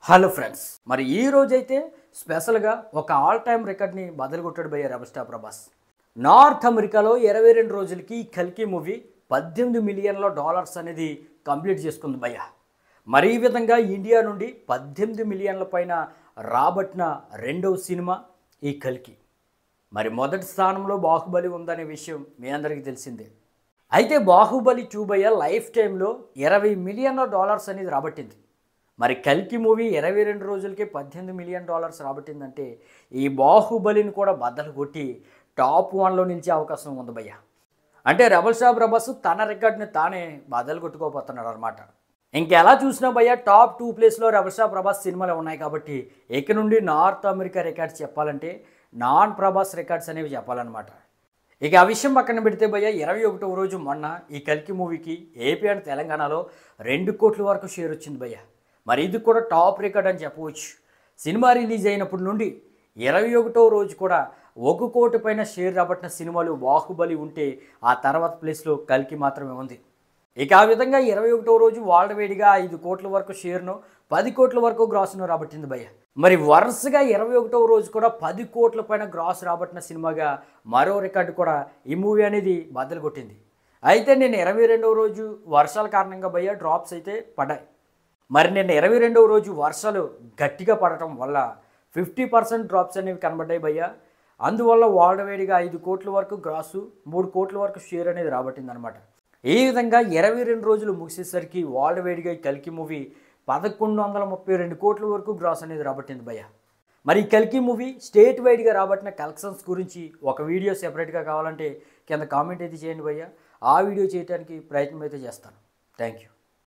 Hello friends, మరి ఈ రోజైతే స్పెషల్గా ఒక ఆల్ టైమ్ రికార్డ్ని బదలుగొట్టాడు భయ్య రెబల్ స్టార్ ప్రభాస్. నార్త్ అమెరికాలో 22 రోజులకి కల్కి మూవీ 18 మిలియన్ల డాలర్స్ అనేది కంప్లీట్ చేసుకుంది భయ్య. మరి ఈ విధంగా ఇండియా నుండి 18 మిలియన్ల పైన రాబట్టిన రెండవ సినిమా ఈ కల్కి. మరి మొదటి స్థానంలో బాహుబలి ఉందనే విషయం మీ అందరికీ తెలిసిందే. అయితే బాహుబలి 2 భయ్య లైఫ్ టైంలో 20 మిలియన్ల డాలర్స్ అనేది రాబట్టింది. మరి కల్కి మూవీ 22 రోజులకే 18 మిలియన్ డాలర్స్ రాబట్టిందంటే ఈ బాహుబలిని కూడా బద్దలు కొట్టి టాప్ 1లో నిలిచే అవకాశం ఉంది భయ్య. అంటే రెబల్ స్టార్ ప్రభాస్ తన రికార్డుని తానే బద్దలు కొట్టుకోబోతున్నాడు అనమాట. ఇంకెలా చూసినా భయ్య టాప్ 2 ప్లేస్లో రెబల్ స్టార్ ప్రభాస్ సినిమాలు ఉన్నాయి కాబట్టి ఇక నుండి నార్త్ అమెరికా రికార్డ్స్ చెప్పాలంటే నాన్ ప్రభాస్ రికార్డ్స్ అనేవి చెప్పాలన్నమాట. ఇక ఆ విషయం పక్కన పెడితే భయ్య 21వ రోజు మొన్న ఈ కల్కి మూవీకి ఏపీ అండ్ తెలంగాణలో 2 కోట్ల వరకు షేర్ వచ్చింది భయ్య. మరి ఇది కూడా టాప్ రికార్డ్ అని చెప్పవచ్చు. సినిమా రిలీజ్ అయినప్పటి నుండి 21వ రోజు కూడా 1 కోటి పైన షేర్ రాబట్టిన సినిమాలు బాహుబలి ఉంటే ఆ తర్వాత ప్లేస్లో కల్కి మాత్రమే ఉంది. ఇక ఆ విధంగా 21వ రోజు వరల్డ్ వైడ్గా 5 కోట్ల వరకు షేర్ను 10 కోట్ల వరకు గ్రాస్ను రాబట్టింది భయ్య. మరి వరుసగా 21వ రోజు కూడా 10 కోట్ల పైన గ్రాస్ రాబట్టిన సినిమాగా మరో రికార్డు కూడా ఈ మూవీ అనేది బద్దలు కొట్టింది. అయితే నేను 22వ రోజు వర్షాల కారణంగా భయ్య డ్రాప్స్ అయితే పడ్డాయి. మరి నేను 22వ రోజు వర్షాలు గట్టిగా పడటం వల్ల 50% డ్రాప్స్ అనేవి కనబడ్డాయి భయ్య. అందువల్ల వరల్డ్ వైడ్గా 5 కోట్ల వరకు గ్రాసు 3 కోట్ల వరకు షేర్ అనేది రాబట్టిందనమాట. ఈ విధంగా 22 రోజులు ముగిసేసరికి వరల్డ్ వైడ్గా కల్కి మూవీ 1132 కోట్ల వరకు గ్రాస్ అనేది రాబట్టింది భయ్య. మరి ఈ కల్కి మూవీ స్టేట్ వైడ్గా రాబట్టిన కలెక్షన్స్ గురించి ఒక వీడియో సెపరేట్గా కావాలంటే కింద కామెంట్ అయితే చేయండి భయ్య. ఆ వీడియో చేయడానికి ప్రయత్నం అయితే చేస్తాను. Thank you.